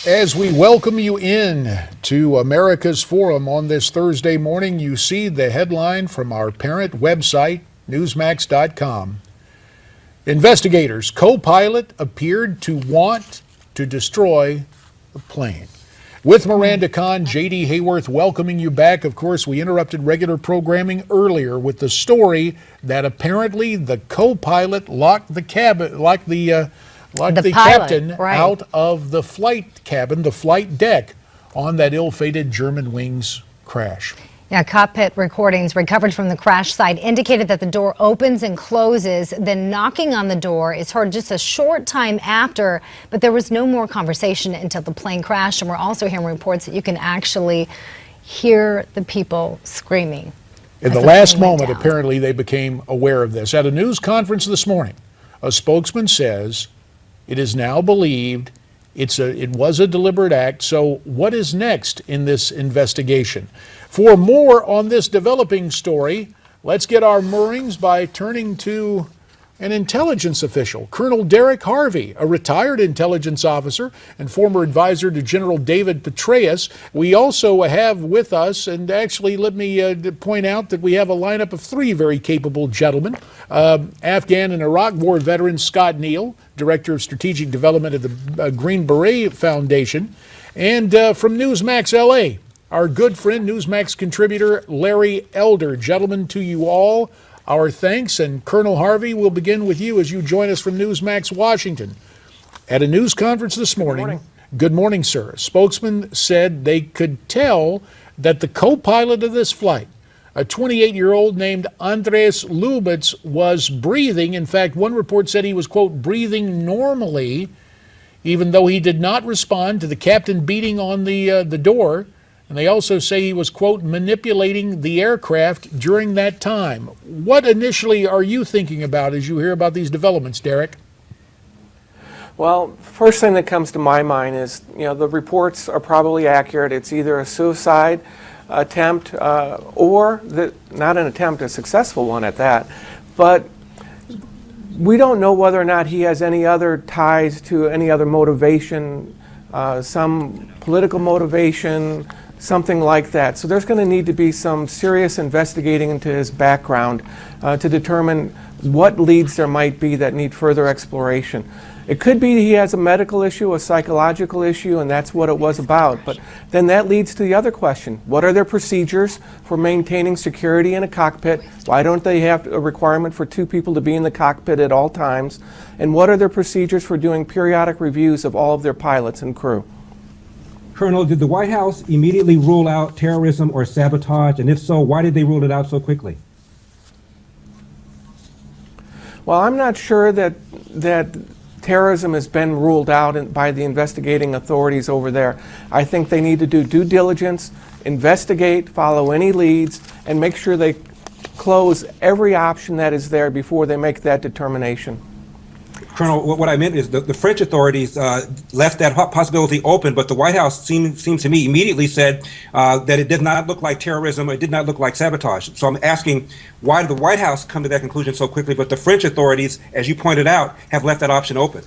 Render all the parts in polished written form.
As we welcome you in to America's Forum on this Thursday morning, you see the headline from our parent website, Newsmax.com. Investigators, co-pilot appeared to want to destroy the plane. With Miranda Kahn, J.D. Hayworth welcoming you back. Of course, we interrupted regular programming earlier with the story that apparently the co-pilot locked the captain out of the flight cabin, the flight deck, on that ill-fated Germanwings crash. Yeah, cockpit recordings recovered from the crash site indicated that the door opens and closes, then knocking on the door is heard just a short time after, but there was no more conversation until the plane crashed. And we're also hearing reports that you can actually hear the people screaming. In the last moment, apparently, they became aware of this. At a news conference this morning, a spokesman says it is now believed it was a deliberate act. So what is next in this investigation? For more on this developing story, let's get our moorings by turning to an intelligence official, Colonel Derek Harvey, a retired intelligence officer and former advisor to General David Petraeus. We also have with us, and actually let me point out that we have a lineup of three very capable gentlemen. Afghan and Iraq War veteran Scott Neal, Director of Strategic Development at the Green Beret Foundation, and from Newsmax LA, our good friend, Newsmax contributor Larry Elder. Gentlemen, to you all, our thanks. And Colonel Harvey, we'll begin with you as you join us from Newsmax Washington. At a news conference this morning, good morning, sir. A spokesman said they could tell that the co-pilot of this flight, a 28-year-old named Andres Lubitz, was breathing. In fact, one report said he was, quote, breathing normally, even though he did not respond to the captain beating on the door. And they also say he was, quote, manipulating the aircraft during that time. What initially are you thinking about as you hear about these developments, Derek? Well, first thing that comes to my mind is, the reports are probably accurate. It's either a suicide attempt or not an attempt, a successful one at that. But we don't know whether or not he has any other ties to any other motivation, some political motivation, something like that. So there's going to need to be some serious investigating into his background to determine what leads there might be that need further exploration. It could be he has a medical issue, a psychological issue, and that's what it was about. But then that leads to the other question. What are their procedures for maintaining security in a cockpit? Why don't they have a requirement for two people to be in the cockpit at all times? And what are their procedures for doing periodic reviews of all of their pilots and crew? Colonel, did the White House immediately rule out terrorism or sabotage? And if so, why did they rule it out so quickly? Well, I'm not sure that terrorism has been ruled out by the investigating authorities over there. I think they need to do due diligence, investigate, follow any leads, and make sure they close every option that is there before they make that determination. Colonel, what I meant is the French authorities left that possibility open, but the White House seems to me immediately said that it did not look like terrorism, or it did not look like sabotage. So I'm asking, why did the White House come to that conclusion so quickly, but the French authorities, as you pointed out, have left that option open?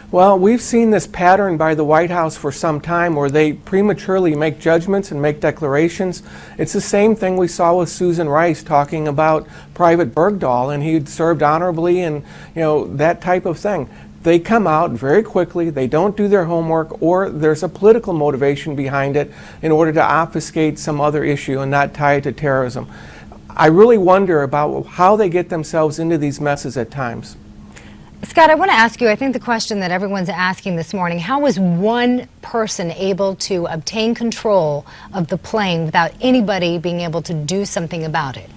Well, we've seen this pattern by the White House for some time where they prematurely make judgments and make declarations. It's the same thing we saw with Susan Rice talking about Private Bergdahl, and he'd served honorably and, that type of thing. They come out very quickly, they don't do their homework, or there's a political motivation behind it in order to obfuscate some other issue and not tie it to terrorism. I really wonder about how they get themselves into these messes at times. Scott, I want to ask you, I think the question that everyone's asking this morning, how was one person able to obtain control of the plane without anybody being able to do something about it?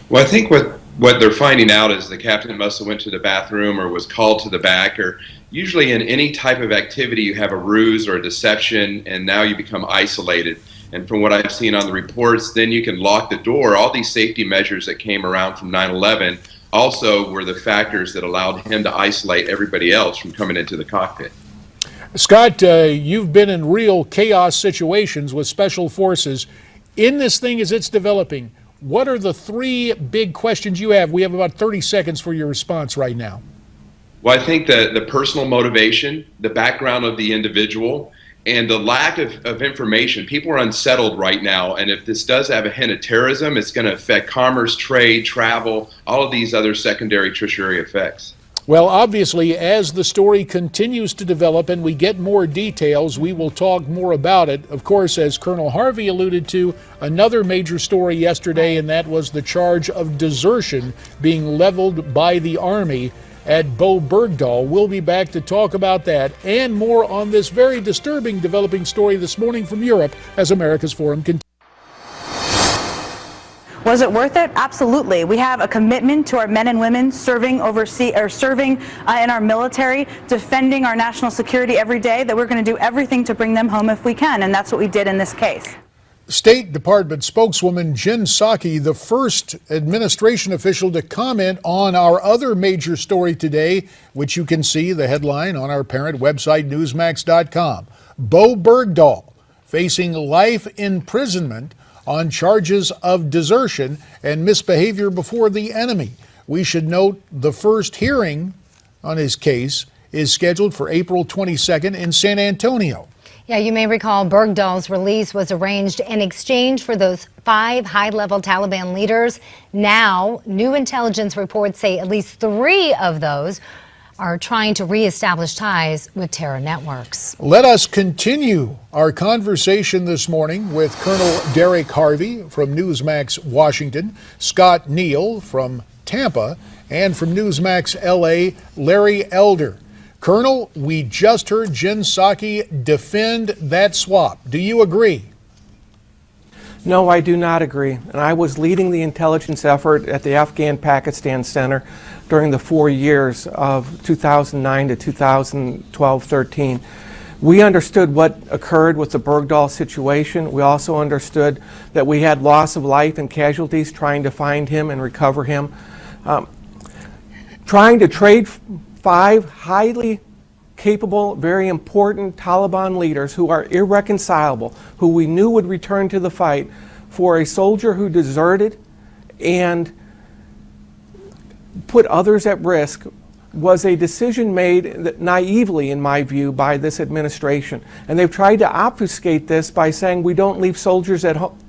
Well, I think what they're finding out is the captain must have went to the bathroom or was called to the back, or usually in any type of activity you have a ruse or a deception, and now you become isolated. And from what I've seen on the reports, then you can lock the door. All these safety measures that came around from 9/11 also were the factors that allowed him to isolate everybody else from coming into the cockpit. Scott, you've been in real chaos situations with special forces. In this thing as it's developing, what are the three big questions you have? We have about 30 seconds for your response right now. Well, I think the personal motivation, the background of the individual, and the lack of information. People are unsettled right now, and if this does have a hint of terrorism, it's going to affect commerce, trade, travel, all of these other secondary, tertiary effects. Well, obviously, as the story continues to develop and we get more details, we will talk more about it. Of course, as Colonel Harvey alluded to, another major story yesterday, and that was the charge of desertion being leveled by the Army at Bowe Bergdahl. We'll be back to talk about that and more on this very disturbing developing story this morning from Europe as America's Forum continues. Was it worth it? Absolutely. We have a commitment to our men and women serving overseas or serving in our military, defending our national security every day, that we're going to do everything to bring them home if we can, and that's what we did in this case. State Department spokeswoman Jen Psaki, the first administration official to comment on our other major story today, which you can see the headline on our parent website, Newsmax.com. Bowe Bergdahl facing life imprisonment on charges of desertion and misbehavior before the enemy. We should note the first hearing on his case is scheduled for April 22nd in San Antonio. Yeah, you may recall Bergdahl's release was arranged in exchange for those 5 high-level Taliban leaders. Now, new intelligence reports say at least 3 of those are trying to reestablish ties with terror networks. Let us continue our conversation this morning with Colonel Derek Harvey from Newsmax Washington, Scott Neal from Tampa, and from Newsmax LA, Larry Elder. Colonel, we just heard Jen Psaki defend that swap. Do you agree? No, I do not agree. And I was leading the intelligence effort at the Afghan-Pakistan Center during the 4 years of 2009 to 2012-13. We understood what occurred with the Bergdahl situation. We also understood that we had loss of life and casualties trying to find him and recover him. Trying to trade 5 highly capable, very important Taliban leaders who are irreconcilable, who we knew would return to the fight, for a soldier who deserted and put others at risk, was a decision made naively, in my view, by this administration. And they've tried to obfuscate this by saying we don't leave soldiers at home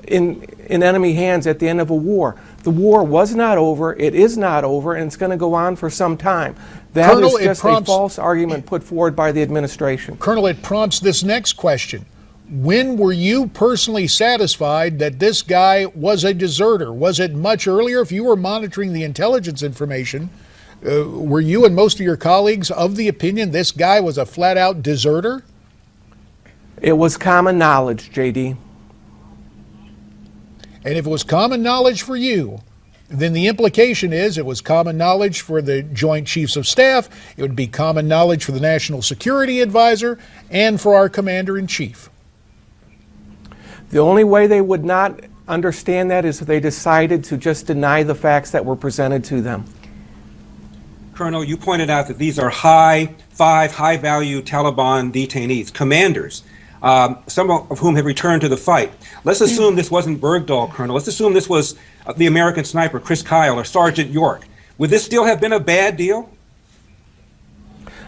in enemy hands at the end of a war. The war was not over, it is not over, and it's going to go on for some time. That Colonel, is just a false argument put forward by the administration. Colonel, it prompts this next question. When were you personally satisfied that this guy was a deserter? Was it much earlier? If you were monitoring the intelligence information, were you and most of your colleagues of the opinion this guy was a flat-out deserter? It was common knowledge, J.D. And if it was common knowledge for you, then the implication is it was common knowledge for the Joint Chiefs of Staff, it would be common knowledge for the National Security Advisor, and for our Commander-in-Chief. The only way they would not understand that is if they decided to just deny the facts that were presented to them. Colonel, you pointed out that these are 5 high-value Taliban detainees, commanders, some of whom have returned to the fight. Let's assume this wasn't Bergdahl, Colonel. Let's assume this was the American sniper, Chris Kyle, or Sergeant York. Would this still have been a bad deal?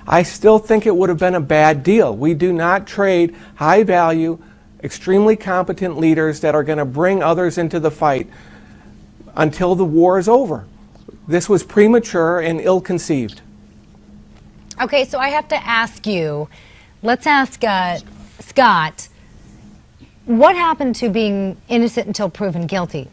I still think it would have been a bad deal. We do not trade high-value, extremely competent leaders that are going to bring others into the fight until the war is over. This was premature and ill-conceived. Okay, so I have to ask you, let's ask Scott, what happened to being innocent until proven guilty?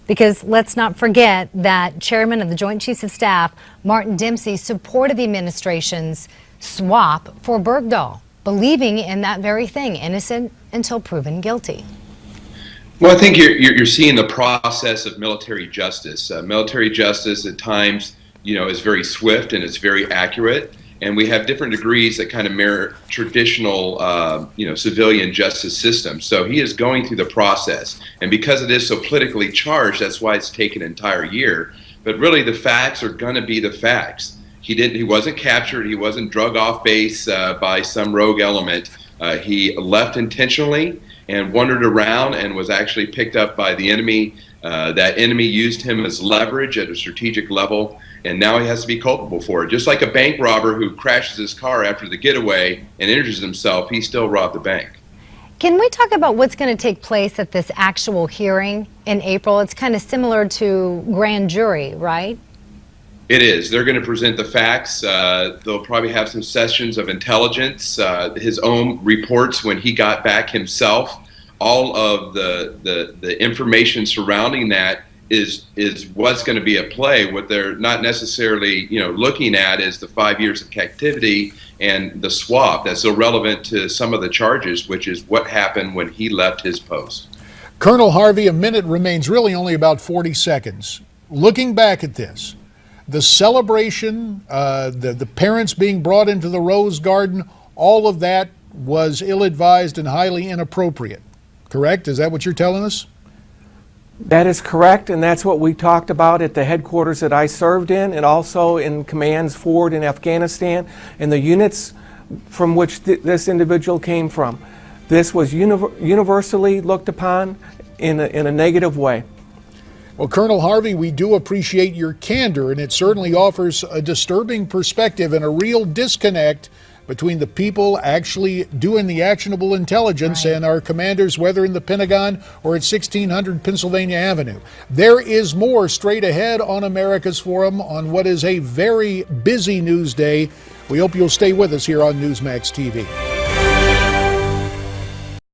Because let's not forget that Chairman of the Joint Chiefs of Staff, Martin Dempsey, supported the administration's swap for Bergdahl, believing in that very thing, innocent until proven guilty. Well, I think you're seeing the process of military justice. Military justice at times, is very swift and it's very accurate. And we have different degrees that kind of mirror traditional, civilian justice systems. So he is going through the process. And because it is so politically charged, that's why it's taken an entire year. But really the facts are going to be the facts. He wasn't captured. He wasn't drug off base by some rogue element. He left intentionally and wandered around and was actually picked up by the enemy That enemy used him as leverage at a strategic level, and now he has to be culpable for it. Just like a bank robber who crashes his car after the getaway and injures himself, he still robbed the bank. Can we talk about what's going to take place at this actual hearing in April? It's kind of similar to grand jury, right? It is. They're going to present the facts. They'll probably have some sessions of intelligence, his own reports when he got back himself. All of the information surrounding that is what's going to be at play. What they're not necessarily looking at is the 5 years of captivity and the swap. That's irrelevant to some of the charges, which is what happened when he left his post. Colonel Harvey, a minute remains, really only about 40 seconds. Looking back at this, the celebration, the parents being brought into the Rose Garden, all of that was ill-advised and highly inappropriate. Correct? Is that what you're telling us? That is correct, and that's what we talked about at the headquarters that I served in, and also in commands forward in Afghanistan, and the units from which this individual came from. This was universally looked upon in a negative way. Well, Colonel Harvey, we do appreciate your candor, and it certainly offers a disturbing perspective and a real disconnect between the people actually doing the actionable intelligence and our commanders, whether in the Pentagon or at 1600 Pennsylvania Avenue. There is more straight ahead on America's Forum on what is a very busy news day. We hope you'll stay with us here on Newsmax TV.